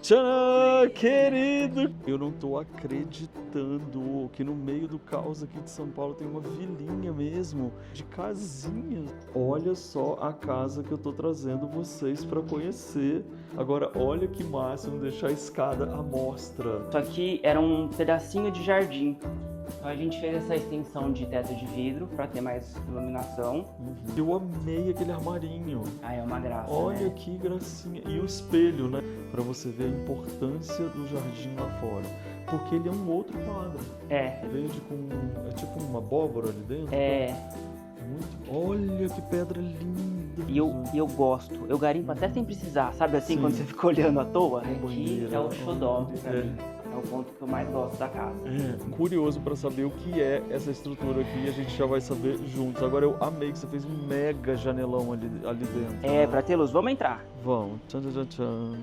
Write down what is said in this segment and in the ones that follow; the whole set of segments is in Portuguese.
Tchanã, querido! Eu não tô acreditando que no meio do caos aqui de São Paulo tem uma vilinha mesmo, de casinhas. Olha só a casa que eu tô trazendo vocês pra conhecer. Agora, olha que máximo deixar a escada à mostra. Isso aqui era um pedacinho de jardim. Então a gente fez essa extensão de teto de vidro para ter mais iluminação. Eu amei aquele armarinho. Ah, é uma graça, Olha né? que gracinha. E o espelho, né? Pra você ver a importância do jardim lá fora. Porque ele é um outro quadro. É. Verde com... é tipo uma abóbora ali dentro. É. Muito... Olha que pedra linda. E eu gosto. Eu garimpo até sem precisar. Sabe assim, Sim. quando você fica olhando à toa? Uma Aqui banheira. é o xodó pra É. mim. É o ponto que eu mais gosto da casa. É, curioso pra saber o que é essa estrutura aqui, a gente já vai saber juntos. Agora eu amei que você fez um mega janelão ali dentro. É, pra ter luz, vamos entrar. Vamos. Tchan, tchan, tchan.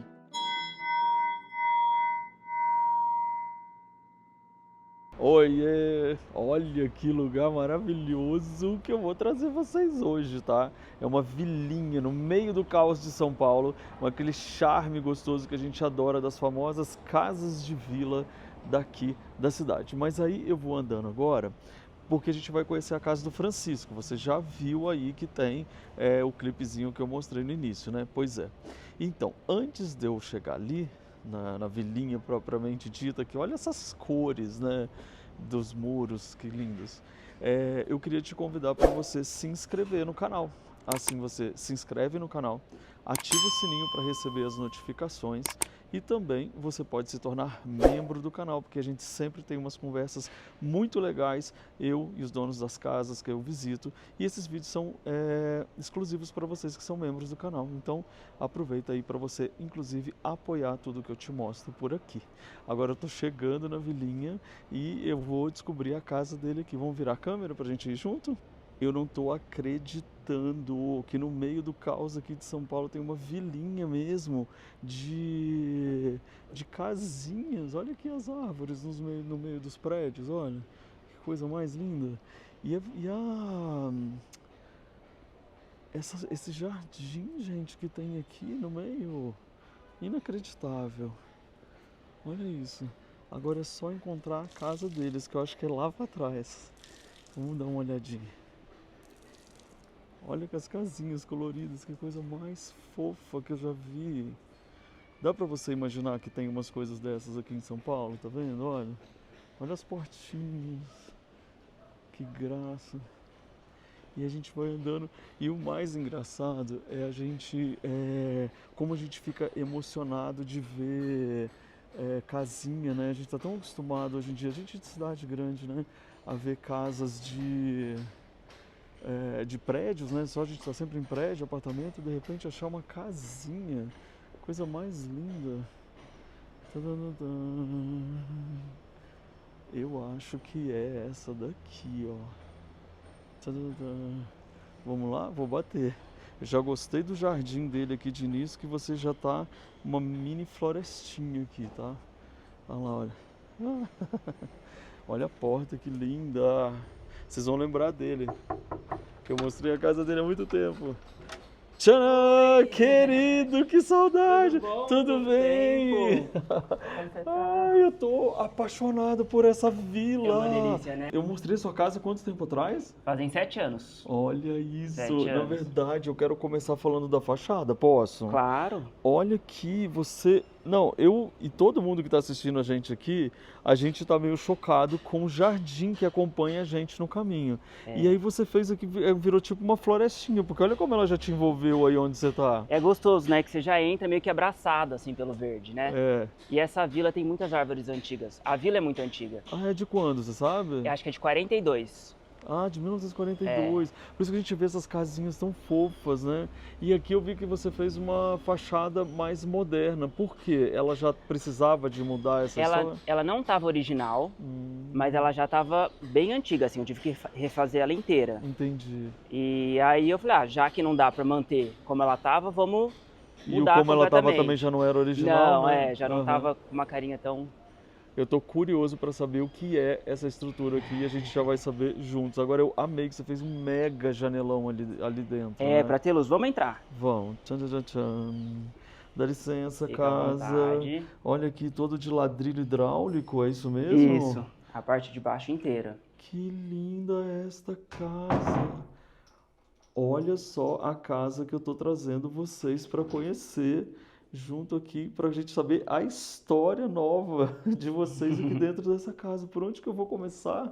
Oiê! Olha que lugar maravilhoso que eu vou trazer vocês hoje, tá? É uma vilinha no meio do caos de São Paulo, com aquele charme gostoso que a gente adora das famosas casas de vila daqui da cidade. Mas aí eu vou andando agora, porque a gente vai conhecer a casa do Francisco. Você já viu aí que tem o clipezinho que eu mostrei no início, né? Pois é. Então, antes de eu chegar ali, na vilinha propriamente dita, que olha essas cores, né, dos muros, que lindos. Eu queria te convidar para você se inscrever no canal. Assim você se inscreve no canal, ativa o sininho para receber as notificações e também você pode se tornar membro do canal, porque a gente sempre tem umas conversas muito legais, eu e os donos das casas que eu visito, e esses vídeos são exclusivos para vocês que são membros do canal. Então aproveita aí para você, inclusive, apoiar tudo que eu te mostro por aqui. Agora eu estou chegando na vilinha e eu vou descobrir a casa dele aqui. Vamos virar a câmera para a gente ir junto? Eu não estou acreditando que no meio do caos aqui de São Paulo tem uma vilinha mesmo de casinhas. Olha aqui as árvores no meio dos prédios, olha. Que coisa mais linda. Esse jardim, gente, que tem aqui no meio, inacreditável. Olha isso. Agora é só encontrar a casa deles, que eu acho que é lá para trás. Vamos dar uma olhadinha. Olha que as casinhas coloridas, que coisa mais fofa que eu já vi. Dá pra você imaginar que tem umas coisas dessas aqui em São Paulo, tá vendo? Olha, olha as portinhas, que graça. E a gente vai andando, e o mais engraçado é a gente, como a gente fica emocionado de ver casinha, né? A gente tá tão acostumado hoje em dia, a gente é de cidade grande, né? A ver casas de prédios, né? Só a gente está sempre em prédio, apartamento, e de repente achar uma casinha, coisa mais linda. Eu acho que é essa daqui, ó. Vamos lá? Vou bater. Eu já gostei do jardim dele aqui de início, que você já tá uma mini florestinha aqui, tá? Olha lá, olha. Olha a porta, que linda. Vocês vão lembrar dele, que eu mostrei a casa dele há muito tempo. Tchanã, querido, que saudade! Tudo bem? Ai, eu tô apaixonado por essa vila. É uma delícia, né? Eu mostrei sua casa há quanto tempo atrás? Fazem 7 anos. Olha isso, 7 na anos. verdade eu quero começar falando da fachada, posso? Claro. Olha que você... Não, eu e todo mundo que está assistindo a gente aqui, a gente está meio chocado com o jardim que acompanha a gente no caminho. E aí você fez aqui, virou tipo uma florestinha, porque olha como ela já te envolveu aí onde você tá. É gostoso, né? Que você já entra meio que abraçado, assim, pelo verde, né? É. E essa vila tem muitas árvores antigas. A vila é muito antiga. Ah, é de quando, você sabe? Eu acho que é de 42. Ah, de 1942. Por isso que a gente vê essas casinhas tão fofas, né? E aqui eu vi que você fez uma fachada mais moderna. Por quê? Ela já precisava de mudar essa história? Ela não estava original, mas ela já estava bem antiga, assim. Eu tive que refazer ela inteira. Entendi. E aí eu falei, já que não dá para manter como ela estava, vamos mudar E como ela estava completamente. também já não era original, Não, né? já não estava com uma carinha tão... Eu tô curioso para saber o que é essa estrutura aqui e a gente já vai saber juntos. Agora eu amei que você fez um mega janelão ali dentro. É, né? para ter luz, vamos entrar. Vamos. Tchan, tchan, tchan. Dá licença, Fica à casa. vontade. Olha aqui, todo de ladrilho hidráulico, é isso mesmo? Isso, a parte de baixo inteira. Que linda esta casa. Olha só a casa que eu tô trazendo vocês para conhecer junto aqui para a gente saber a história nova de vocês aqui dentro dessa casa. Por onde que eu vou começar?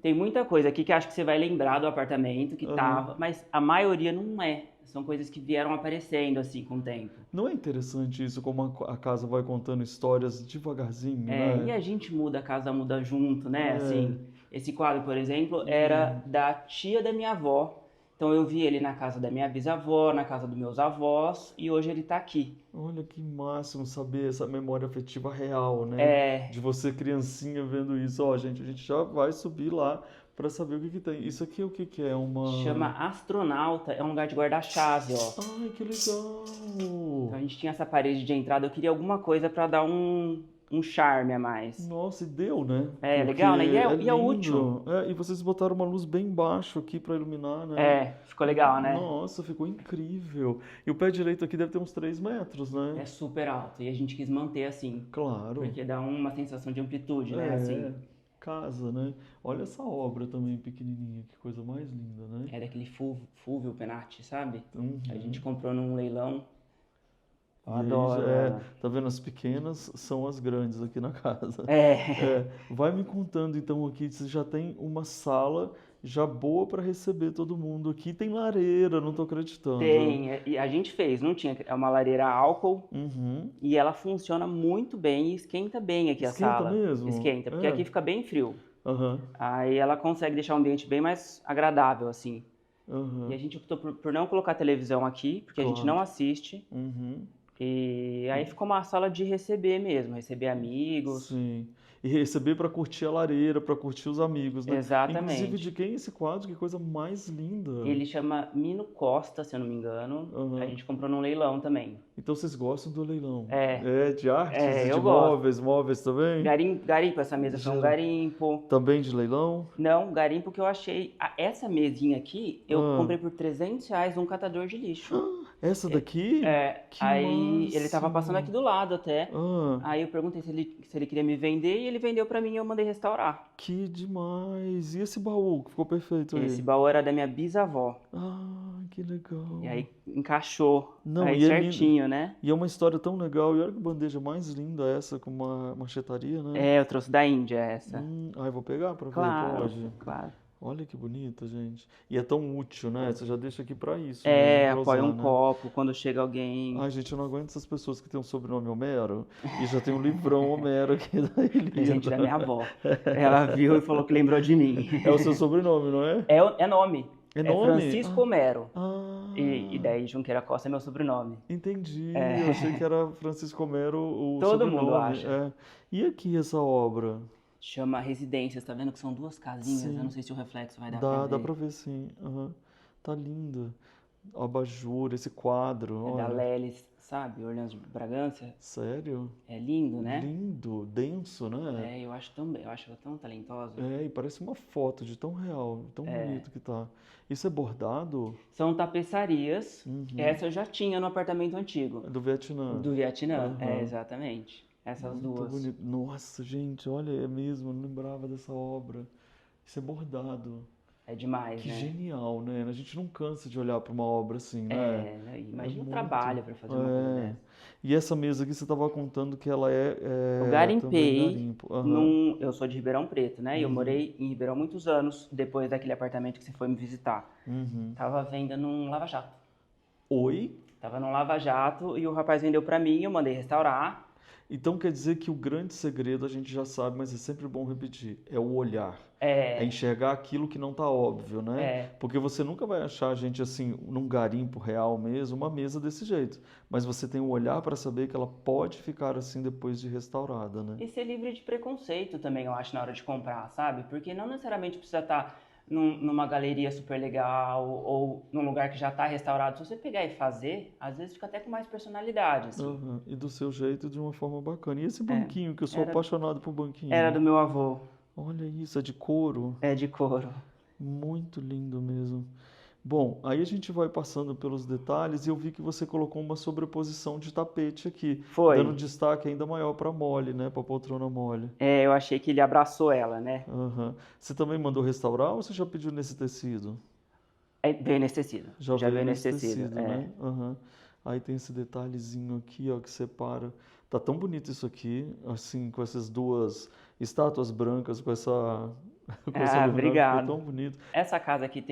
Tem muita coisa aqui que acho que você vai lembrar do apartamento que tava, mas a maioria não é. São coisas que vieram aparecendo assim com o tempo. Não é interessante isso, como a casa vai contando histórias devagarzinho, É, né? e a gente muda, a casa muda junto, né? É. Assim, esse quadro, por exemplo, era da tia da minha avó. Então eu vi ele na casa da minha bisavó, na casa dos meus avós, e hoje ele tá aqui. Olha que máximo saber essa memória afetiva real, né? É, De você criancinha vendo isso. Ó, gente, a gente já vai subir lá para saber o que que tem. Isso aqui é o que que é? chama Astronauta, é um lugar de guarda-chave, ó. Ai, que legal! Então a gente tinha essa parede de entrada, eu queria alguma coisa pra dar um charme a mais. Nossa, e deu, né? É, legal, né? E é lindo. útil. É, e vocês botaram uma luz bem baixo aqui para iluminar, né? É, ficou legal, né? Nossa, ficou incrível. E o pé direito aqui deve ter uns 3 metros, né? É super alto e a gente quis manter assim, Claro. porque dá uma sensação de amplitude, né? É, Assim, casa, né? Olha essa obra também pequenininha, que coisa mais linda, né? é daquele Fulvio Penati, sabe? Uhum. A gente comprou num leilão. Eu E aí adoro. tá vendo? As pequenas são as grandes aqui na casa. É, Vai me contando então aqui, você já tem uma sala já boa para receber todo mundo aqui. Tem lareira, não tô acreditando. tem. E a gente fez, não tinha. É uma lareira a álcool Uhum. e ela funciona muito bem e esquenta bem aqui a Esquenta sala. mesmo? Esquenta, porque É. aqui fica bem frio. Aham, Aí ela consegue deixar o ambiente bem mais agradável, assim. aham. E a gente optou por não colocar televisão aqui, porque a gente Claro. não assiste. Uhum. E aí ficou uma sala de receber mesmo, receber amigos. Sim. E receber para curtir a lareira, para curtir os amigos, né? Exatamente. Inclusive, de quem é esse quadro? Que coisa mais linda. Ele chama Mino Costa, se eu não me engano. Aham. A gente comprou num leilão também. Então vocês gostam do leilão? É. De artes É, e eu de gosto. móveis também? Garimpo, essa mesa foi um garimpo. Também de leilão? Não, garimpo que eu achei. Essa mesinha aqui, eu Ah. comprei por R$ 300 num catador de lixo. Essa daqui? É, Que aí ele tava máximo. passando aqui do lado até. Ah, Aí eu perguntei se ele queria me vender e ele vendeu pra mim e eu mandei restaurar. que demais! E esse baú que ficou perfeito aí? Esse baú era da minha bisavó. Ah, que legal! E aí encaixou Não, aí e é lindo. certinho, né? E é uma história tão legal. E olha que bandeja mais linda essa, com uma machetaria, né? É, eu trouxe da Índia essa. Eu vou pegar pra ver, Claro, pode? claro. Olha que bonita, gente. E é tão útil, né? Você já deixa aqui pra isso É, mesmo, pra apoia usar, um né? copo quando chega alguém. Ai, gente, eu não aguento essas pessoas que têm um sobrenome Homero e já tem um livrão Homero aqui da Presente da Elida. minha avó. Ela viu e falou que lembrou de mim. É o seu sobrenome, não é? É nome. É É nome? Francisco Homero. Ah, E daí Junqueira Costa é meu sobrenome. entendi. É. Eu achei que era Francisco Homero o Todo sobrenome. mundo acha. É. E aqui essa obra? Chama Residências, tá vendo que são duas casinhas? Sim. Eu não sei se o reflexo vai dar pra Dá ver. pra ver sim. Aham. Tá linda. Abajur, esse quadro, É da olha. Lelis, sabe? Orleans de Bragança. Sério? É lindo, né? Lindo, denso, né? É, eu acho ela tão talentosa. É, e parece uma foto de tão real, tão bonito que tá. Isso é bordado? São tapeçarias. Uhum. Essa eu já tinha no apartamento antigo. É do Vietnã. Do Vietnã. É, Aham. exatamente. Essas Muito duas. bonito. Nossa, gente, olha, é mesmo, eu não lembrava dessa obra. Isso é bordado. É demais, Que né? genial, né? A gente não cansa de olhar para uma obra assim, né? É, né? Imagina o muito. trabalho pra fazer uma coisa É. dessa. E essa mesa aqui você estava contando que ela Eu também garimpei garimpo. Aham. eu sou de Ribeirão Preto, né? E eu Uhum. morei em Ribeirão muitos anos, depois daquele apartamento que você foi me visitar. Uhum. Tava à venda num lava-jato. Oi? Tava num lava-jato e o rapaz vendeu pra mim, eu mandei restaurar. Então quer dizer que o grande segredo a gente já sabe, mas é sempre bom repetir, é o olhar. É enxergar aquilo que não está óbvio, né? É. Porque você nunca vai achar, gente, assim, num garimpo real mesmo, uma mesa desse jeito. Mas você tem o olhar para saber que ela pode ficar assim depois de restaurada, né? E ser livre de preconceito também, eu acho, na hora de comprar, sabe? Porque não necessariamente precisa estar numa galeria super legal ou num lugar que já está restaurado. Se você pegar e fazer, às vezes fica até com mais personalidade, assim. Aham. E do seu jeito, de uma forma bacana. E esse banquinho, que eu sou Era- apaixonado por banquinho. Era do meu avô, Olha isso, é de couro. é de couro. Muito lindo mesmo. Bom, aí a gente vai passando pelos detalhes e eu vi que você colocou uma sobreposição de tapete aqui, Foi. dando destaque ainda maior para mole, né? Para poltrona mole. É, eu achei que ele abraçou ela, né? Aham. Você também mandou restaurar ou você já pediu nesse tecido? É, veio nesse tecido. Já Já veio veio nesse nesse tecido, tecido, é. né? Aham. Aí tem esse detalhezinho aqui, ó, que separa. Tá tão bonito isso aqui, assim, com essas duas estátuas brancas, com essa, com essa Ah, luminária, ficou obrigado. tão bonito. Essa casa aqui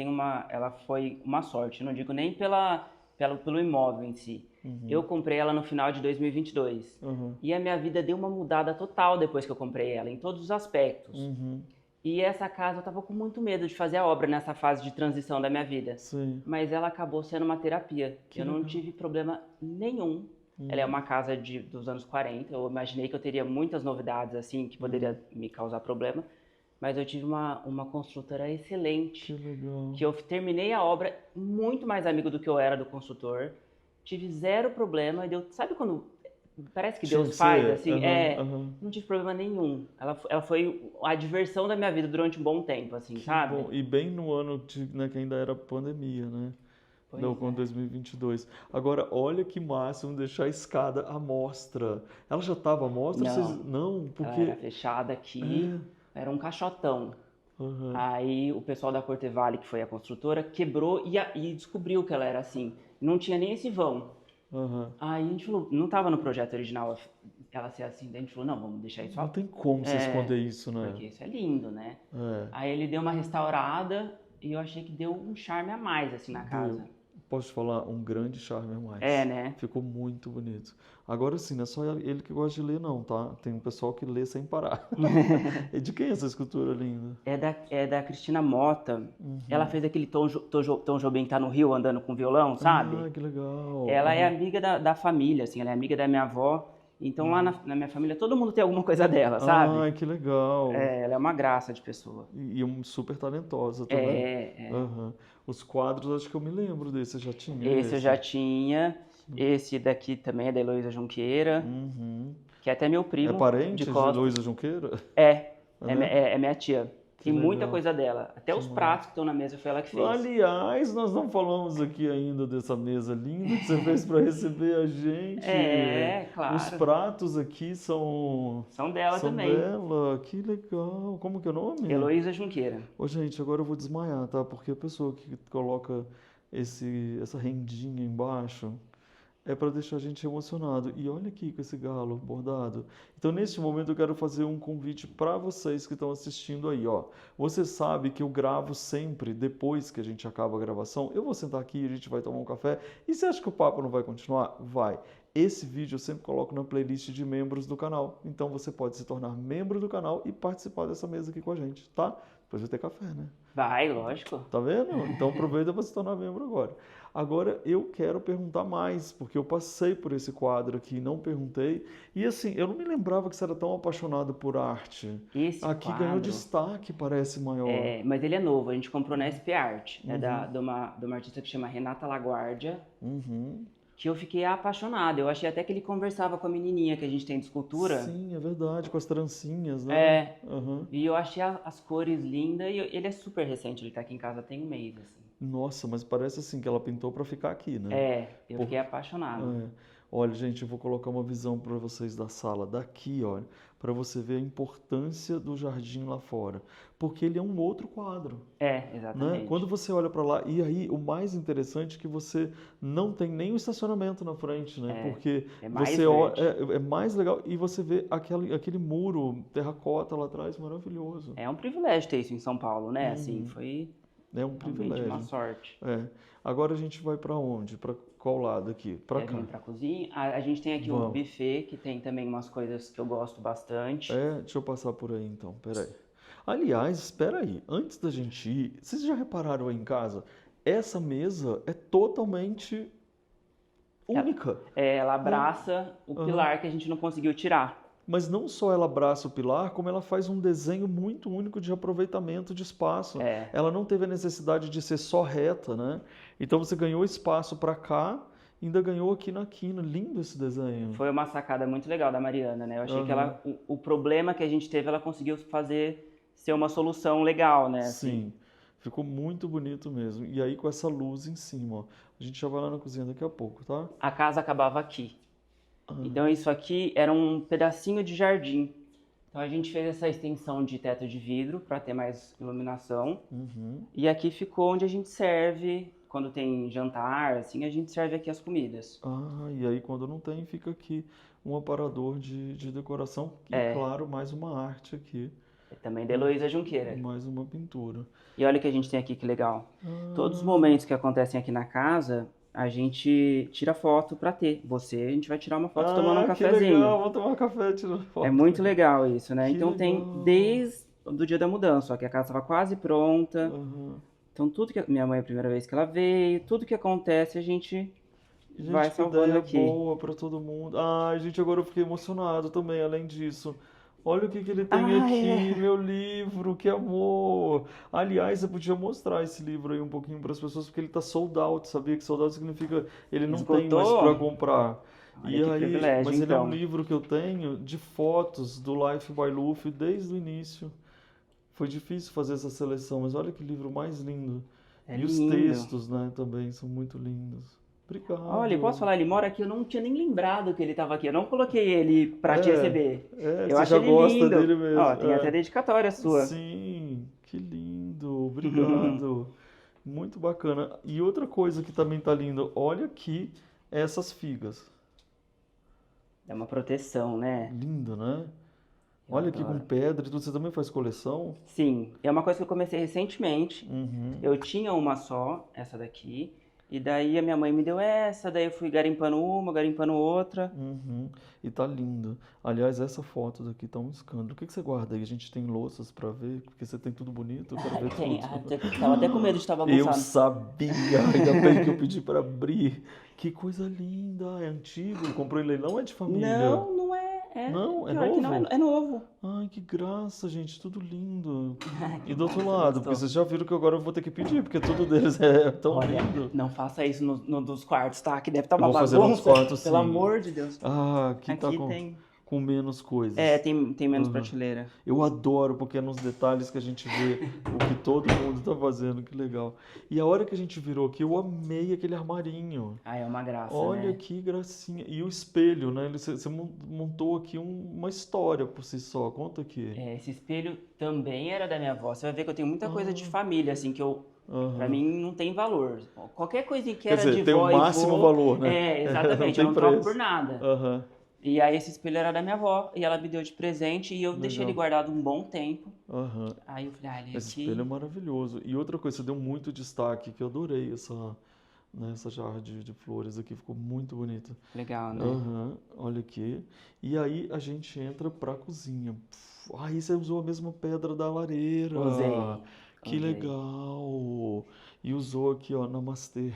ela foi uma sorte, não digo nem pelo imóvel em si. Eu Uhum. comprei ela no final de 2022. Aham. E a minha vida deu uma mudada total depois que eu comprei ela, em todos os aspectos. Uhum. E essa casa eu tava com muito medo de fazer a obra nessa fase de transição da minha vida. Sim. Mas ela acabou sendo uma terapia. Que Eu não legal. tive problema nenhum. Ela é Uhum. uma casa dos anos 40. Eu imaginei que eu teria muitas novidades assim que Uhum. poderia me causar problema. Mas eu tive uma construtora Que excelente. legal. Que eu terminei a obra muito mais amigo do que eu era do construtor. Tive zero problema. E deu, sabe quando parece que Tinha que Deus faz ser? assim? Aham, É, aham. não tive problema nenhum. Ela foi a diversão da minha vida durante um bom tempo, assim, Que sabe? bom. E bem no ano de, né, que ainda era pandemia, né? Não, Pois com é. 2022. Agora, olha que máximo deixar a escada à mostra. Ela já estava à mostra? Vocês... Não, Não, ela era porque... fechada É... aqui, era um caixotão. Aham, Aí o pessoal da Cortevale, que foi a construtora, quebrou e descobriu que ela era assim. Não tinha nem esse vão. aham. Aí a gente falou, não estava no projeto original ela ser assim. Daí a gente falou, não, vamos deixar isso. Não tem como você É, esconder isso, né? porque isso é lindo, né? É, Aí ele deu uma restaurada e eu achei que deu um charme a mais assim na deu. casa. Posso te falar, um grande charme a É, mais. né? Ficou muito bonito. Agora sim, não é só ele que gosta de ler, não, tá? Tem um pessoal que lê sem parar. E de quem é essa escultura linda? É da Cristina Mota. Ela Uhum. fez aquele Tom Jobim que tá no Rio andando com violão, sabe? Ah, que legal. Ela é Aham. amiga da família, assim, ela é amiga da minha avó. Então lá Uhum. na minha família todo mundo tem alguma coisa dela, sabe? Ai, que legal. É, ela é uma graça de pessoa. E super talentosa também. É. Aham. Os quadros, acho que eu me lembro desse. Você já tinha Esse eu esse? já tinha. Esse daqui também é da Heloísa Junqueira, Uhum. que é até meu É primo de parente de costas. Luísa Junqueira? É, Né? é minha tia. Que Tem muita legal. coisa dela. Até Que os massa. pratos que estão na mesa foi ela que fez. Aliás, nós não falamos aqui ainda dessa mesa linda que você fez para receber a gente. É, Os claro. pratos aqui são São dela são também. dela. Que legal. Como que é o nome? Heloísa Junqueira. Ô, gente, agora eu vou desmaiar, tá? Porque a pessoa que coloca essa rendinha embaixo é para deixar a gente emocionado. E olha aqui com esse galo bordado. Então, neste momento, eu quero fazer um convite para vocês que estão assistindo aí, ó. Você sabe que eu gravo sempre depois que a gente acaba a gravação. Eu vou sentar aqui, a gente vai tomar um café. E você acha que o papo não vai continuar? Vai. Esse vídeo eu sempre coloco na playlist de membros do canal. Então, você pode se tornar membro do canal e participar dessa mesa aqui com a gente, tá? Depois vai ter café, né? Vai, lógico. Tá vendo? Então aproveita para se tornar membro agora. Agora eu quero perguntar mais, porque eu passei por esse quadro aqui e não perguntei. E assim, eu não me lembrava que você era tão apaixonado por arte. Esse Aqui ganhou quadro, destaque, parece maior. mas ele é novo, a gente comprou na SP Art. É Uhum, de uma artista que chama Renata Laguardia, uhum. que eu fiquei apaixonado. Eu achei até que ele conversava com a menininha que a gente tem de escultura. Sim, é verdade, com as trancinhas, né? É, Uhum. e eu achei as cores lindas e ele é super recente, ele tá aqui em casa tem um mês, assim. Nossa, mas parece assim que ela pintou para ficar aqui, né? Eu Por- fiquei apaixonado. É. Olha, gente, eu vou colocar uma visão para vocês da sala daqui, olha, para você ver a importância do jardim lá fora, porque ele é um outro quadro, É, né? Quando exatamente. você olha para lá, e aí o mais interessante é que você não tem nem o estacionamento na frente, né? É, Porque é mais você olha, verde. é mais legal e você vê aquele muro terracota lá atrás, maravilhoso. É um privilégio ter isso em São Paulo, né? Assim, Uhum. foi É um realmente uma privilégio. sorte. É. Agora a gente vai para onde? Para qual lado aqui? Para Quer cá. vir pra cozinha? A gente tem aqui o Vamos. buffet, que tem também umas coisas que eu gosto bastante. É, deixa eu passar por aí então, peraí. Aliás, espera aí, antes da gente ir, vocês já repararam aí em casa? Essa mesa é totalmente Ela, única, ela né? abraça o Aham. pilar que a gente não conseguiu tirar. Mas não só ela abraça o pilar, como ela faz um desenho muito único de aproveitamento de espaço. É, Ela não teve a necessidade de ser só reta, né? Então você ganhou espaço para cá, ainda ganhou aqui na quina. Lindo esse desenho. foi uma sacada muito legal da Mariana, né? Eu achei que Aham. o problema que a gente teve, ela conseguiu fazer ser uma solução legal, né? Assim, Sim, Ficou muito bonito mesmo. E aí com essa luz em cima, ó. A gente já vai lá na cozinha daqui a pouco, tá? A casa acabava aqui. Ah, Então isso aqui era um pedacinho de jardim. Então a gente fez essa extensão de teto de vidro para ter mais iluminação. uhum. E aqui ficou onde a gente serve, quando tem jantar, assim, a gente serve aqui as comidas. Ah, e aí quando não tem, fica aqui um aparador de decoração e, É, claro, mais uma arte aqui, é também da né? Heloísa Junqueira. Mais uma pintura. E olha o que a gente tem aqui, que legal. Todos os Ah, momentos que acontecem aqui na casa, a gente tira foto pra ter. Você, a gente vai tirar uma foto tomando um que legal, cafezinho. vou tomar café tirando É foto. muito legal isso, né? Que Então tem legal. desde o dia da mudança, só que a casa estava quase pronta. Aham. Então tudo que minha mãe é a primeira vez que ela veio, tudo que acontece a gente vai Gente, que salvando ideia aqui. boa para todo mundo. Ai, gente, agora eu fiquei emocionado também, além disso. Olha o que que ele tem Ah, aqui, é. meu livro, que amor. Aliás, você podia mostrar esse livro aí um pouquinho para as pessoas, porque ele tá sold out, sabia que sold out significa ele não tem mais para Esgotou? comprar. Olha E que aí, privilégio, mas ele é um então. livro que eu tenho de fotos do Life by Luffy desde o início. Foi difícil fazer essa seleção, mas olha que livro mais lindo. É E os lindo. textos, né, também são muito lindos. Olha, e posso Obrigado. falar, ele mora aqui, eu não tinha nem lembrado que ele estava aqui. Eu não coloquei ele pra te É, receber. Eu você acho já ele gosta lindo. dele Ó, mesmo. tem até dedicatória sua. Sim, que lindo, obrigado. Muito bacana. E outra coisa que também tá lindo, olha aqui essas figas. É uma proteção, né? Lindo, né? Eu Olha aqui com adoro. pedra e tudo. Você também faz coleção? Sim, é uma coisa que eu comecei recentemente. Uhum, Eu tinha uma só, essa daqui. E daí a minha mãe me deu essa, daí eu fui garimpando uma, garimpando outra. uhum. E tá lindo. Aliás, essa foto daqui tá um escândalo. O que que você guarda aí? A gente tem louças pra ver, porque você tem tudo bonito, eu quero ver Tem, tudo. tava até com medo de estar Eu bagunçado. sabia, ainda bem que eu pedi para abrir. Que coisa linda, é antigo, comprou em leilão, é de família. Não, não é. Não, é Pior que não, novo? é novo. Ai, que graça, gente, tudo lindo. Que E do bom outro que você lado, porque gostou. vocês já viram que agora eu vou ter que pedir, porque tudo deles é tão Olha, lindo. não faça isso no dos quartos, tá? Que deve estar Eu uma vou fazer no outros bagunça. quartos, Pelo sim. amor de Deus. Ah, aqui tá Aqui tem. com menos É, coisas. tem menos Aham. prateleira. Eu adoro, porque é nos detalhes que a gente vê o que todo mundo tá fazendo, que legal. E a hora que a gente virou aqui, eu amei aquele armarinho. Ah, é uma graça, Olha né? que gracinha. E o espelho, né? Você montou aqui uma história por si só. Conta aqui. É, esse espelho também era da minha avó. Você vai ver que eu tenho muita coisa de Ah, família, assim, que eu. Pra aham. mim não tem valor. Qualquer coisinha que Quer era de dizer, tem o vó e máximo vô, valor, né? Não exatamente, eu tem não troco por preço. nada. Aham, E aí esse espelho era da minha avó e ela me deu de presente e eu deixei ele legal. guardado um bom tempo. Aham. Aí eu falei, ah, ele Esse espelho é aqui, maravilhoso. E outra coisa, você deu muito destaque, que eu adorei essa jarra de flores aqui, ficou muito bonita. legal, né? Aham, olha aqui. E aí a gente entra pra cozinha. Aí você usou a mesma pedra da lareira. Usei, Que usei. legal. E usou aqui, ó, namastê.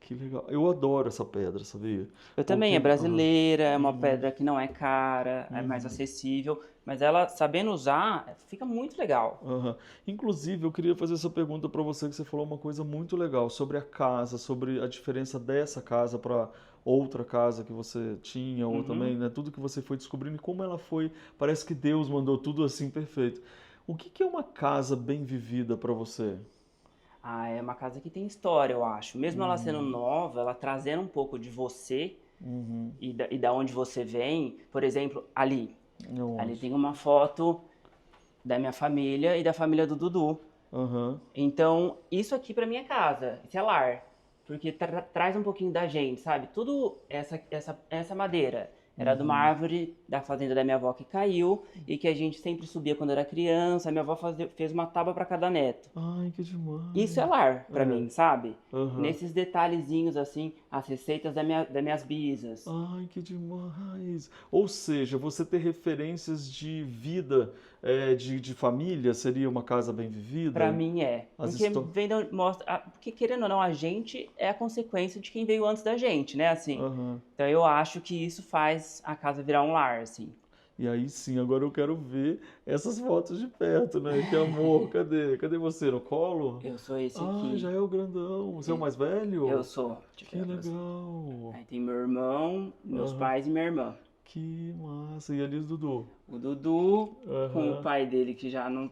Que legal. Eu adoro essa pedra, sabia? Eu também, Porque, é brasileira, é uma uhum, pedra que não é cara, é mais uhum, acessível, mas ela sabendo usar, fica muito legal. aham. Inclusive, eu queria fazer essa pergunta para você, que você falou uma coisa muito legal sobre a casa, sobre a diferença dessa casa para outra casa que você tinha, ou também, Uhum. né, tudo que você foi descobrindo e como ela foi. Parece que Deus mandou tudo assim perfeito. O que que é uma casa bem vivida para você? Ah, é uma casa que tem história, eu acho. Mesmo ela sendo Uhum, nova, ela trazendo um pouco de você uhum. e da onde você vem. Por exemplo, ali. É Ali onde? tem uma foto da minha família e da família do Dudu. Aham. Então, isso aqui pra mim é casa, isso é lar. Porque traz um pouquinho da gente, sabe? Tudo essa madeira era de uma Uhum. árvore da fazenda da minha avó que caiu e que a gente sempre subia quando era criança. A minha avó fez uma tábua pra cada neto. Ai, que Isso é demais. lar pra É. mim, sabe? Aham. Nesses detalhezinhos assim, as receitas das minhas bisas. Ai, que demais! Ou seja, você ter referências de vida, de família, seria uma casa bem Pra vivida? mim é. As Porque histó... mostra. Porque querendo ou não, a gente é a consequência de quem veio antes da gente, né? Assim. Aham. Então eu acho que isso faz a casa virar um lar, assim. E aí sim, agora eu quero ver essas fotos de perto, né? Que amor, cadê? Cadê você? No colo? Eu sou esse Ah, já aqui. é o grandão. Você é o E- mais Eu velho? sou. Deixa eu Que pegar pra você. legal. Aí tem meu irmão, meus Aham. pais e minha irmã. Que massa. E ali o Dudu? O Dudu, com o Aham. pai dele que já não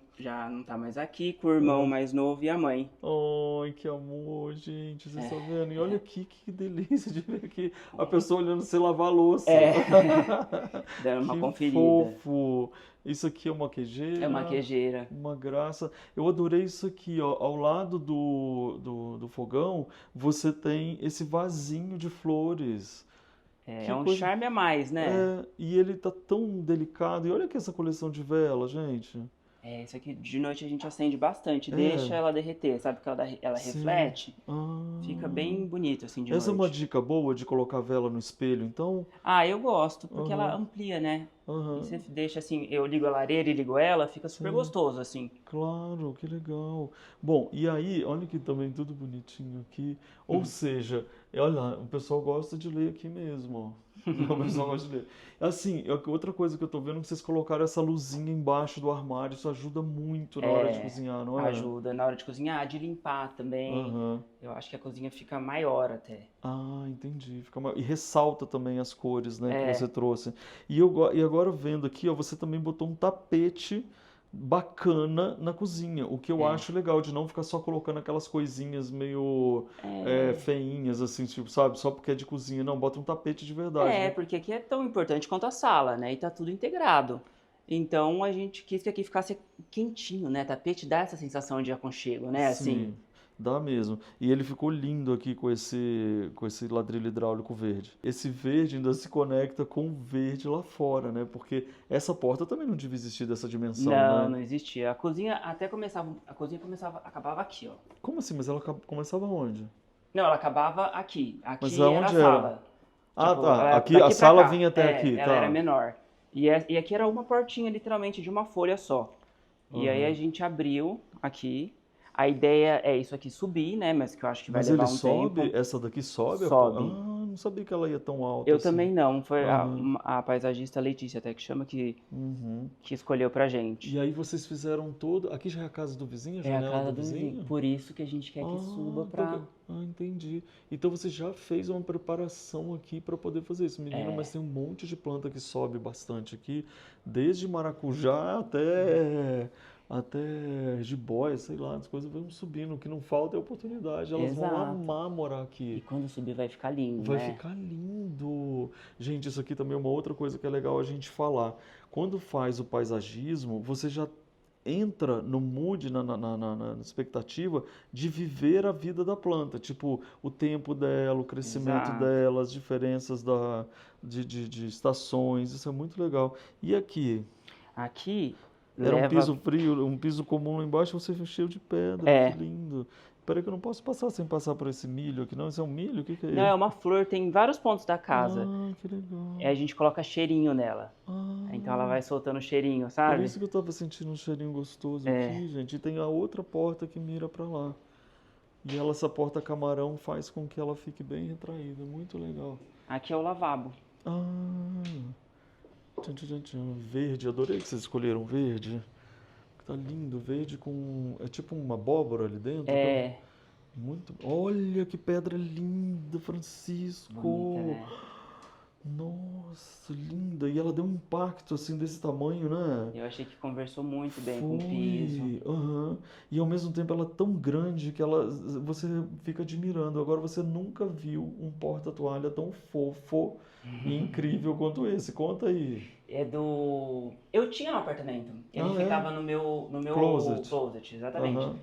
tá mais aqui, com o irmão Ah. mais novo e a mãe. Ai, que amor, gente, vocês estão É, vendo? E olha aqui, que delícia de ver aqui a pessoa olhando você lavar a louça. é, dando uma Que conferida. fofo. Isso aqui é uma É uma queijeira, queijeira. uma graça. Eu adorei isso aqui, ó. Ao lado do fogão, você tem esse vasinho de flores. É Que um coisa. charme a mais, né? É, e ele tá tão delicado. E olha aqui essa coleção de velas, gente. É, isso aqui de noite a gente acende bastante, É, deixa ela derreter, sabe que ela sim. reflete, fica Ah. bem bonito assim de Essa é uma noite. dica boa de colocar vela no espelho, então? Ah, eu gosto, porque ela Aham, amplia, né? E você aham, deixa assim, eu ligo a lareira e ligo ela, fica super sim, gostoso assim. claro, que legal. Bom, e aí, olha que também tudo bonitinho aqui. Ou seja, olha, o pessoal gosta de ler aqui mesmo, ó. O pessoal gosta de ler. Assim, outra coisa que eu tô vendo é que vocês colocaram essa luzinha embaixo do armário, isso ajuda muito na hora de É, cozinhar, não é? ajuda na hora de cozinhar, de limpar também. Aham. Eu acho que a cozinha fica maior até. Ah, entendi. E ressalta também as cores, né, que você É, trouxe. E agora vendo aqui, ó, você também botou um tapete bacana na cozinha, o que eu é. acho legal, de não ficar só colocando aquelas coisinhas meio É, feinhas, assim, tipo, sabe, só porque é de cozinha. Não, bota um tapete de verdade, é, né? porque aqui é tão importante quanto a sala, né? E tá tudo integrado. Então a gente quis que aqui ficasse quentinho, né? Tapete dá essa sensação de aconchego, né? Assim, Sim, dá mesmo. E ele ficou lindo aqui com esse ladrilho hidráulico verde. Esse verde ainda se conecta com o verde lá fora, né? Porque essa porta também não devia existir dessa dimensão, não, né? não existia. A cozinha até começava, a cozinha começava, acabava aqui, ó. Como assim? Mas ela começava onde? Não, ela acabava aqui. Mas Aqui era a aonde era? sala. Ah, Tipo, tá. ela era Aqui a daqui pra sala cá. vinha até É, aqui, ela era tá. menor. E aqui era uma portinha, literalmente, de uma folha só. E aí a Aham. gente abriu aqui. A ideia é isso aqui subir, né? Mas que eu acho que vai Mas ele levar um sobe? tempo. Essa daqui sobe? Sobe. Ah, não sabia que ela ia tão alta Eu assim. também não. Foi Aham. a paisagista Letícia até que chama Uhum. que escolheu pra E gente. aí vocês fizeram todo. Aqui já é a casa do vizinho, a É a janela do casa do vizinho. vizinho? Por isso que a gente quer que suba pra. Entendi. Então você já fez uma preparação aqui para poder fazer isso, menina, mas É, tem um monte de planta que sobe bastante aqui, desde maracujá até jiboia, sei lá, as coisas vão subindo. O que não falta é oportunidade. Elas vão exato. amar morar E aqui. quando subir vai ficar lindo, Vai né? ficar lindo. Gente, isso aqui também é uma outra coisa que é legal a gente falar. Quando faz o paisagismo, você já entra no mood, na expectativa de viver a vida da planta. Tipo, o tempo dela, o crescimento Exato. dela, as diferenças de estações. Isso é muito legal. E aqui? Aqui Era um leva. piso frio, um piso comum lá embaixo, você encheu de pedra. Que É. lindo. Peraí que eu não posso passar sem passar por esse milho aqui, não. Isso é um milho? O que que é Não, é isso? uma flor, tem vários pontos da casa. Ah, que E legal. a gente coloca cheirinho nela. Então ela Ah, vai soltando cheirinho, por sabe? isso que eu tava sentindo um cheirinho gostoso É. aqui, gente. E tem a outra porta que mira pra lá. E ela, essa porta camarão faz com que ela fique bem retraída. Muito legal. Aqui é o lavabo. Ah, tchan, tchan, tchan, tchan. Verde, adorei que vocês escolheram verde. Tá lindo, verde com. É tipo uma abóbora ali dentro. É. Muito. Olha que pedra linda, Bonita, Francisco. né? Nossa, linda. E ela deu um impacto assim desse tamanho, né? Eu achei que conversou muito bem com o piso. Foi. Aham. E ao mesmo tempo ela é tão grande que ela você fica admirando. Agora você nunca viu um porta-toalha tão fofo e incrível quanto esse. Conta aí. É do. Eu tinha um apartamento. Ele Ah, é? ficava no meu Closet. closet, exatamente. Aham.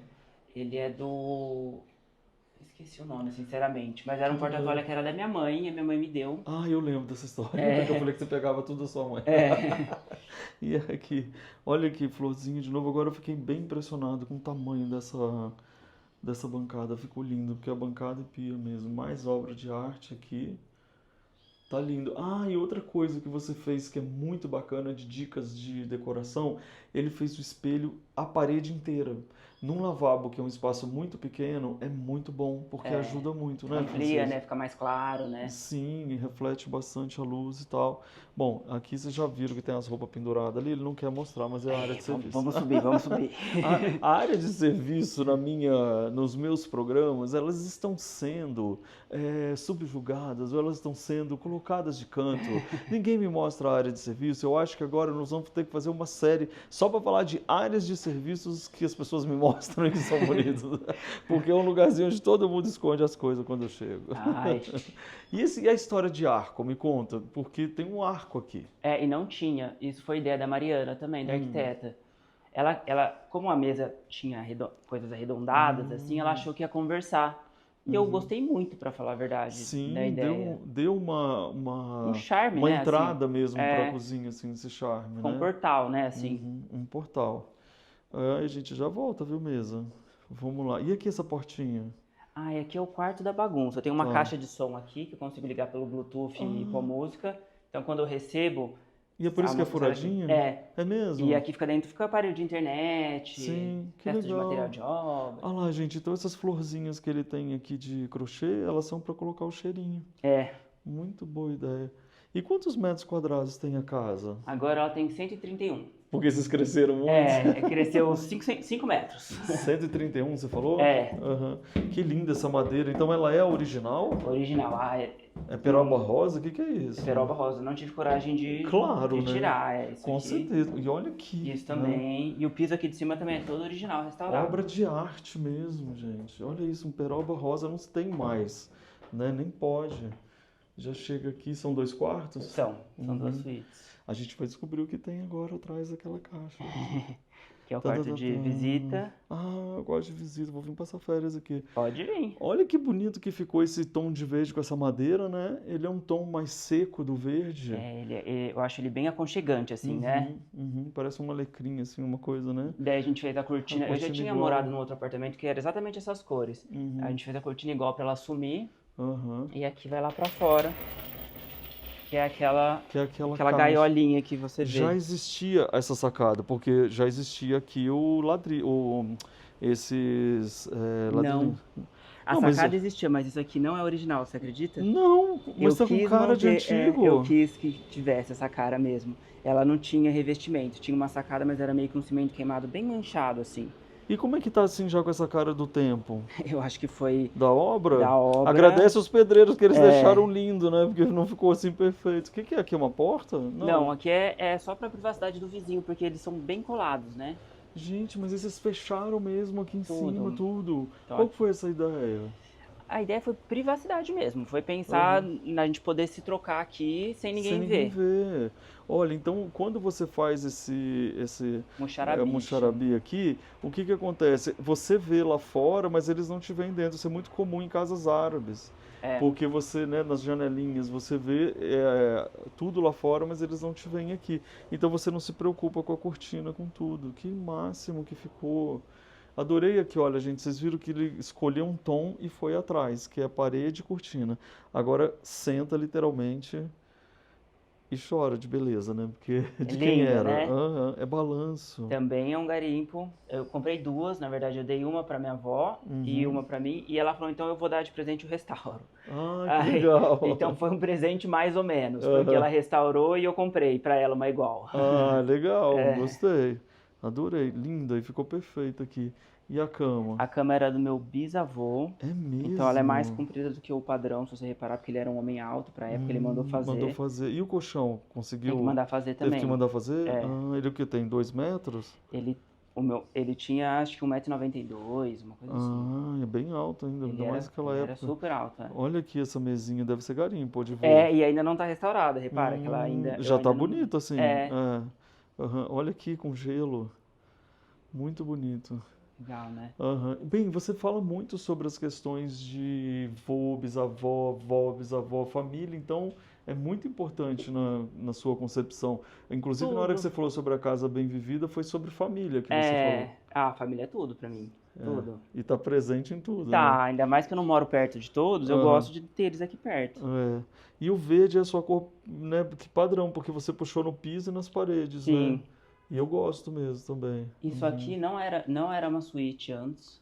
Ele é do. Esqueci o nome, sinceramente. Mas era Que um legal. porta-toalha que era da minha mãe, e a minha mãe me deu. Ah, eu lembro dessa história. Que eu É. falei que você pegava tudo da sua mãe. É. E aqui, olha aqui, florzinha de novo. Agora eu fiquei bem impressionado com o tamanho dessa bancada. Ficou lindo, porque a bancada é pia mesmo. Mais obra de arte aqui. Tá lindo. Ah, e outra coisa que você fez que é muito bacana de dicas de decoração, ele fez o espelho a parede inteira. num lavabo, que é um espaço muito pequeno, é muito bom, porque É, ajuda muito, né, amplia, Francisco? né? Fica mais claro, né? Sim, reflete bastante a luz e tal. Bom, aqui vocês já viram que tem as roupas penduradas ali, ele não quer mostrar, mas é a área É, de serviço. vamos subir, vamos subir. A área de serviço nos meus programas, elas estão sendo subjugadas, ou elas estão sendo colocadas de canto. Ninguém me mostra a área de serviço. Eu acho que agora nós vamos ter que fazer uma série só para falar de áreas de serviços que as pessoas me mostram e que são bonitas. Porque é um lugarzinho onde todo mundo esconde as coisas quando eu chego. Ai. E a história de arco? Me conta, porque tem um arco aqui. E não tinha. Isso foi ideia da Mariana também, da arquiteta. Ela, como a mesa tinha coisas arredondadas, assim, ela achou que ia conversar. E eu gostei muito, pra falar a verdade, Sim, da ideia. deu Um charme, uma né, entrada assim. mesmo para a cozinha, assim, esse charme, Com um né? portal, né, assim. Um portal. Aí a gente já volta, viu, mesa? Vamos lá. E aqui essa portinha? E aqui é o quarto da bagunça. Eu tenho uma Tá. caixa de som aqui, que eu consigo ligar pelo Bluetooth e pôr música. Então, quando eu recebo... E é por isso que é música sai daqui. furadinha? É. É mesmo? E aqui fica dentro, fica aparelho de internet, Sim, que resto de legal. material de obra. Ah lá, gente, então essas florzinhas que ele tem aqui de crochê, elas são para colocar o cheirinho. É. Muito boa ideia. E quantos metros quadrados tem a casa? Agora ela tem 131. Porque vocês cresceram muito. Cresceu 5 metros. 131, você falou? É. Aham. Que linda essa madeira. Então ela é original? Original. É peroba rosa? O que é isso? Peroba rosa. Não tive coragem de Claro, né? tirar. Isso Com aqui. certeza. E olha aqui. Isso né? também. E o piso aqui de cima também é todo original, restaurado. Obra de arte mesmo, gente. Olha isso, um peroba rosa não se tem mais, né? Nem pode. Já chega aqui, são 2 quartos? São 2 suítes. A gente vai descobrir o que tem agora atrás daquela caixa. Que é o quarto de visita. Eu gosto de visita, vou vir passar férias aqui. Pode vir. Olha que bonito que ficou esse tom de verde com essa madeira, né? Ele é um tom mais seco do verde. Eu acho ele bem aconchegante, assim, né? Parece um alecrim, assim, uma coisa, né? Daí a gente fez a cortina. Eu já tinha igual. morado num outro apartamento que era exatamente essas cores. A gente fez a cortina igual pra ela sumir. E aqui vai lá pra fora. Que é aquela caixa. gaiolinha que você vê. Já existia essa sacada, porque já existia aqui esses ladrilhos. A sacada existia, mas isso aqui não é original, você acredita? Não, mas tá com cara de antigo. Eu quis que tivesse essa cara mesmo. Ela não tinha revestimento, tinha uma sacada, mas era meio que um cimento queimado, bem manchado, assim. E como é que tá assim já com essa cara do tempo? Eu acho que foi... Da obra? Da obra. Agradece os pedreiros que eles deixaram lindo, né? Porque não ficou assim perfeito. O que é aqui? Uma porta? Não, aqui é só pra privacidade do vizinho, porque eles são bem colados, né? Gente, mas esses fecharam mesmo aqui em cima, tudo. Então, Qual foi essa ideia? A ideia foi privacidade mesmo, foi pensar na gente poder se trocar aqui sem ninguém ver. Olha, então quando você faz esse muxarabi aqui, o que acontece? Você vê lá fora, mas eles não te veem dentro. Isso é muito comum em casas árabes. Porque você, né, nas janelinhas, você vê tudo lá fora, mas eles não te veem aqui. Então você não se preocupa com a cortina, com tudo. Que máximo que ficou. Adorei aqui, olha, gente, vocês viram que ele escolheu um tom e foi atrás, que é parede e cortina. Agora senta literalmente e chora de beleza, né? Porque de quem lindo, era? né? É balanço. Também é um garimpo. Eu comprei 2, na verdade eu dei uma pra minha avó e uma pra mim. E ela falou, então eu vou dar de presente o restauro. Que legal. Então foi um presente mais ou menos, porque ela restaurou e eu comprei pra ela uma igual. Legal, gostei. Adorei, linda, e ficou perfeita aqui. E a cama? A cama era do meu bisavô. É mesmo? Então ela é mais comprida do que o padrão, se você reparar, porque ele era um homem alto pra época, ele mandou fazer. Mandou fazer. E o colchão? Conseguiu? Tem que mandar fazer também. Teve que mandar fazer? Ele o que tem? 2 metros? Ele tinha acho que 1,92 m, uma coisa assim. É bem alto ainda, ainda mais naquela época. Era super alto, Olha aqui essa mesinha, deve ser garimpo de voo. E ainda não tá restaurada, repara que ela ainda... Já tá bonito assim. Olha aqui com gelo. Muito bonito. Legal, né? Bem, você fala muito sobre as questões de vô, bisavó, vó, bisavó, família, então é muito importante na sua concepção. Inclusive, na hora que você falou sobre a casa bem vivida, foi sobre família que você falou. A família é tudo pra mim. Tudo. E tá presente em tudo, Tá, né? ainda mais que eu não moro perto de todos, eu gosto de ter eles aqui perto. E o verde é a sua cor, né, que padrão, porque você puxou no piso e nas paredes, Sim. né? E eu gosto mesmo também. Isso aqui não era uma suíte antes.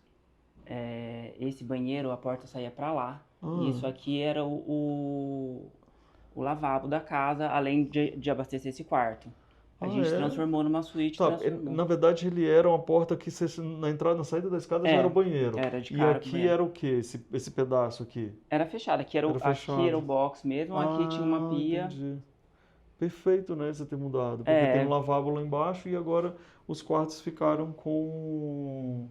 Esse banheiro, a porta saía pra lá. E Ah, isso aqui era o lavabo da casa, além de abastecer esse quarto. A ah, gente é? transformou numa suíte, Tá, transformou. na verdade ele era uma porta que você, na entrada, na saída da escada já era o É, banheiro. era de E cara com o aqui banheiro. era o quê? Esse pedaço aqui? Era fechado, Era aqui era o fechado. box mesmo, aqui tinha uma Ah, pia. entendi. Perfeito, né, você ter mudado, porque tem um É, lavabo lá embaixo e agora os quartos ficaram com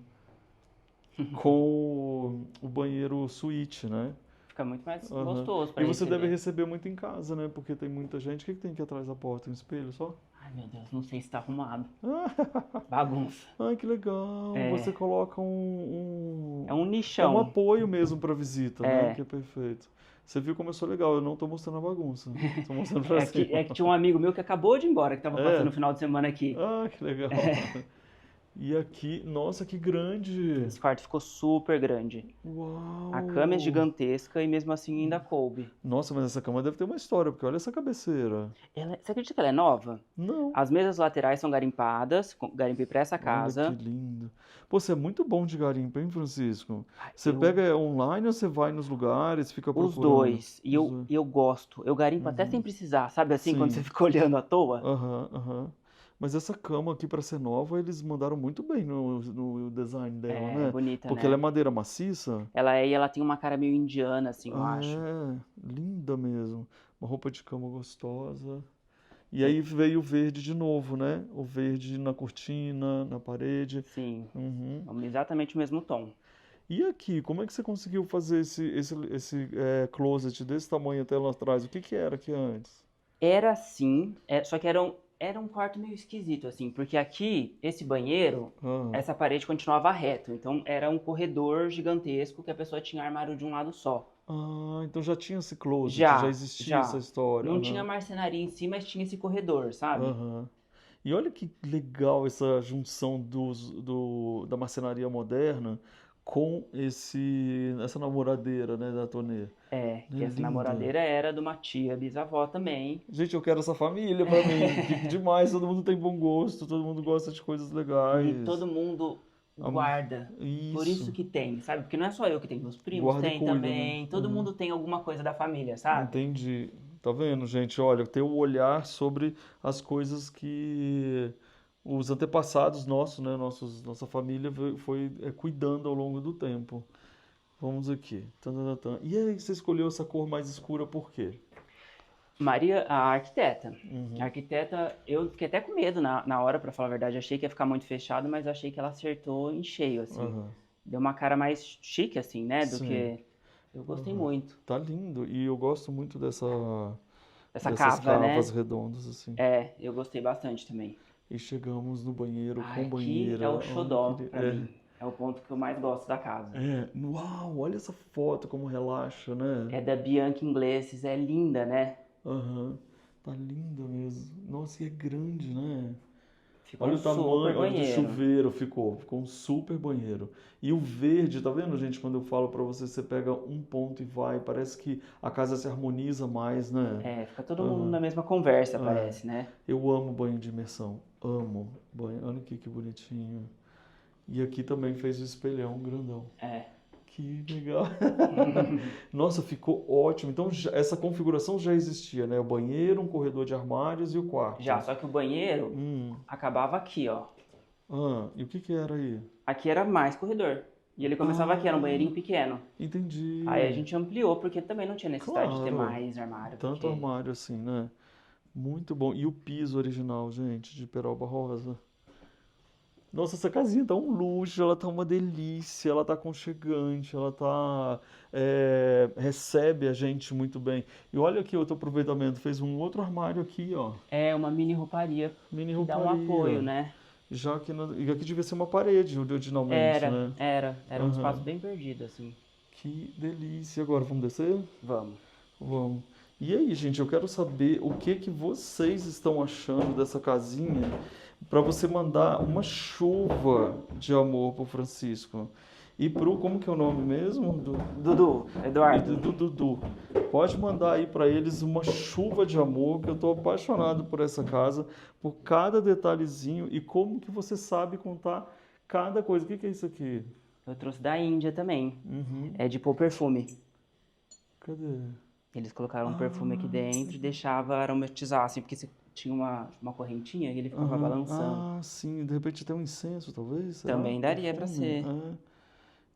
o banheiro suíte, né? fica muito mais Aham. gostoso E pra você deve receber. receber muito em casa, né? Porque tem muita gente. O que que tem aqui atrás da porta? Um espelho só? Ai, meu Deus, não sei se tá arrumado. Ah, Bagunça. ai, que legal. Você É, coloca é um é um nichão. apoio mesmo para visita, né? Que É, é perfeito. Você viu como eu sou legal? Eu não tô mostrando a bagunça. Tô mostrando pra é cima. que tinha um amigo meu que acabou de ir embora, que tava passando É. o final de semana aqui. Ah, que legal. E aqui, nossa, que grande. Esse quarto ficou super grande. A cama é Uau. gigantesca e mesmo assim ainda coube. Nossa, mas essa cama deve ter uma história, porque olha essa cabeceira. Você acredita que ela é nova? Não. As mesas laterais são garimpadas, garimpei pra essa Olha que casa. lindo. Pô, você é muito bom de garimpo, hein, Francisco? Ai, Você pega online ou você vai nos lugares, fica os procurando? dois. E Os eu, dois. eu gosto. Eu garimpo até sem Uhum. precisar, sabe assim, quando você Sim. fica olhando à toa? Aham, aham. Mas essa cama aqui, pra ser nova, eles mandaram muito bem no design dela, É né? bonita, Porque ela é né? madeira maciça. Ela tem uma cara meio indiana, assim, eu Ah, acho. é. Linda mesmo. Uma roupa de cama gostosa. E É, aí veio o verde de novo, né? O verde na cortina, na parede. sim, Uhum. exatamente o mesmo tom. E aqui, como é que você conseguiu fazer esse closet desse tamanho até lá atrás? O que que era aqui antes? Era assim, só que era um quarto meio esquisito, assim, porque aqui, esse banheiro, Ah, essa parede continuava reto. Então era um corredor gigantesco que a pessoa tinha armário de um lado só. então já tinha esse closet, já Já, existia essa já. história. Não tinha Aham, marcenaria em si, mas tinha esse corredor, sabe? aham. E olha que legal essa junção da marcenaria moderna com essa namoradeira, né, da Tonê. É Que essa linda. namoradeira era de uma tia bisavó também. Gente, eu quero essa família pra mim. Que demais, todo mundo tem bom gosto, todo mundo gosta de coisas E legais. todo mundo Am- guarda. Por isso Isso. que tem, sabe? Porque não é só eu que tenho, meus primos Guarda e têm cuida, né? também. Todo Uhum. mundo tem alguma coisa da família, sabe? Entendi. Tá vendo, gente? Olha, ter o olhar sobre as coisas que os antepassados nossos, né? Nossa família foi cuidando ao longo do tempo. Vamos aqui. Tan, tan, tan, tan. E aí, você escolheu essa cor mais escura por quê? Maria, a arquiteta. A Uhum. arquiteta, eu fiquei até com medo na hora, pra falar a verdade. Achei que ia ficar muito fechado, mas achei que ela acertou em cheio, assim. Aham. Deu uma cara mais chique, assim, né? Do Sim. que. Eu gostei Aham. muito Tá lindo. E eu gosto muito dessa dessas casa, cavas né? redondas, assim. Eu gostei bastante também. E chegamos no banheiro com Aqui é o banheira. Olha que. xodó pra mim. É o ponto que eu mais gosto da casa. Uau, olha essa foto como relaxa, né? É da Bianca Ingleses, é linda, né? Aham. Tá linda mesmo. Nossa, e é grande, né? Ficou Olha um o super tamanho, olha do banheiro. chuveiro, ficou um super banheiro. E o verde, tá vendo, gente? Quando eu falo pra você, você pega um ponto e vai, parece que a casa se harmoniza mais, né? Fica todo mundo Aham. na mesma conversa, É. parece, né? Eu amo banho de imersão, amo banho. Olha aqui que bonitinho. E aqui também fez o espelhão grandão. É. Que legal. Nossa, ficou ótimo. Então, essa configuração já existia, né? O banheiro, um corredor de armários e o Já, quarto. só que o banheiro Hum. acabava aqui, ó. E o que que era aí? Aqui era mais corredor. E ele começava aqui, era um Ah, banheirinho pequeno. Aí a entendi. gente ampliou, porque também não tinha necessidade de ter Claro. mais armário, Tanto porque armário assim, né? Muito bom. E o piso original, gente, de peroba rosa. Nossa, essa casinha tá um luxo, ela tá uma delícia, ela tá aconchegante, ela tá. Recebe a gente muito bem. E olha aqui outro aproveitamento, fez um outro armário aqui, ó. é uma mini rouparia Mini que dá um apoio, rouparia. né? Já que e aqui devia ser uma parede originalmente, né? Era um espaço Aham. bem perdido, assim. Que delícia. Agora vamos descer? Vamos. Vamos. E aí, gente, eu quero saber o que que vocês estão achando dessa casinha para você mandar uma chuva de amor pro Francisco. E pro, como que é o nome mesmo? Dudu, Eduardo. Do Dudu. Pode mandar aí para eles uma chuva de amor, que eu tô apaixonado por essa casa, por cada detalhezinho e como que você sabe contar cada coisa. O que que é isso aqui? Eu trouxe da Índia também. Uhum. É de pôr perfume. Cadê? Eles colocaram um perfume aqui dentro e deixava aromatizar, assim, porque você tinha uma correntinha e ele ficava Aham. balançando. Ah, sim. De repente até um incenso, talvez? Será? Também daria pra Perfume? ser. É.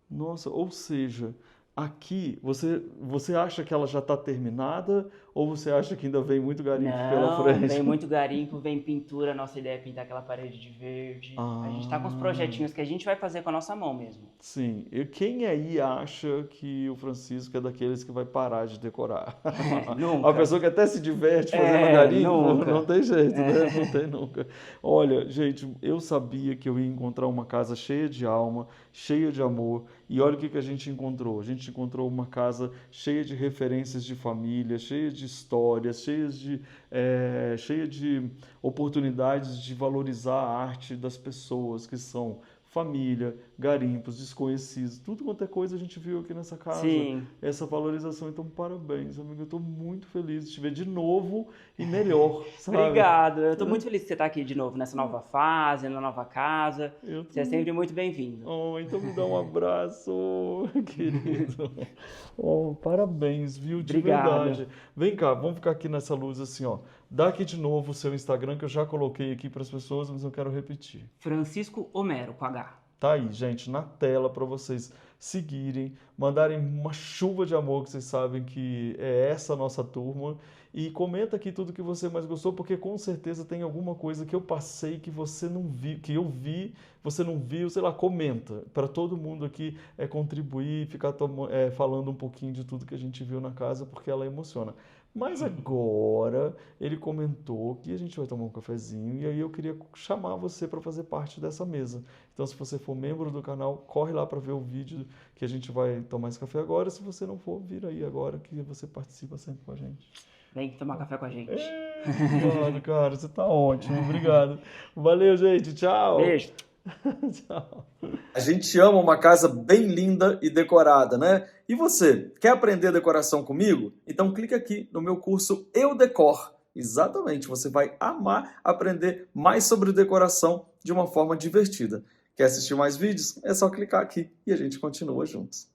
Nossa, ou seja, aqui você acha que ela já está terminada ou você acha que ainda vem muito garimpo pela Não, frente? vem muito garimpo, vem pintura. Nossa ideia é pintar aquela parede de verde. A gente tá com os Ah, projetinhos que a gente vai fazer com a nossa mão mesmo. sim. E quem aí acha que o Francisco é daqueles que vai parar de decorar? Uma Nunca. pessoa que até se diverte fazendo É, garimpo, nunca. não tem jeito, né? Não tem nunca. Olha, gente, eu sabia que eu ia encontrar uma casa cheia de alma, cheia de amor, e olha o que que a gente encontrou. A gente encontrou uma casa cheia de referências de família, cheia de histórias, cheia de oportunidades de valorizar a arte das pessoas que são família, garimpos, desconhecidos, tudo quanto é coisa a gente viu aqui nessa casa, Sim. essa valorização. Então, parabéns, amigo. Eu estou muito feliz de te ver de novo e melhor, sabe? Obrigado. Eu tô muito feliz que você tá aqui de novo nessa nova fase, na nova casa. Eu Você é tô... sempre muito bem-vindo. Oh, então me dá um abraço, querido. Oh, parabéns, viu? De Obrigado. verdade. Vem cá, vamos ficar aqui nessa luz assim, ó. Dá aqui de novo o seu Instagram, que eu já coloquei aqui para as pessoas, mas eu quero repetir. Francisco Homero, com H. Tá aí, gente, na tela para vocês seguirem, mandarem uma chuva de amor, que vocês sabem que é essa a nossa turma. E comenta aqui tudo que você mais gostou, porque com certeza tem alguma coisa que eu passei que você não viu, que eu vi, você não viu, sei lá, comenta. Para todo mundo aqui contribuir, ficar falando um pouquinho de tudo que a gente viu na casa, porque ela emociona. Mas agora ele comentou que a gente vai tomar um cafezinho e aí eu queria chamar você para fazer parte dessa mesa. Então, se você for membro do canal, corre lá para ver o vídeo que a gente vai tomar esse café agora. Se você não for, vira aí agora que você participa sempre com a gente. Vem tomar café com a gente. Obrigado, cara. Você tá ótimo. Obrigado. Valeu, gente. Tchau. Beijo. Tchau. A gente ama uma casa bem linda e decorada, né? E você, quer aprender decoração comigo? Então clica aqui no meu curso Eu Decor. Exatamente, você vai amar aprender mais sobre decoração de uma forma divertida. Quer assistir mais vídeos? É só clicar aqui e a gente continua juntos.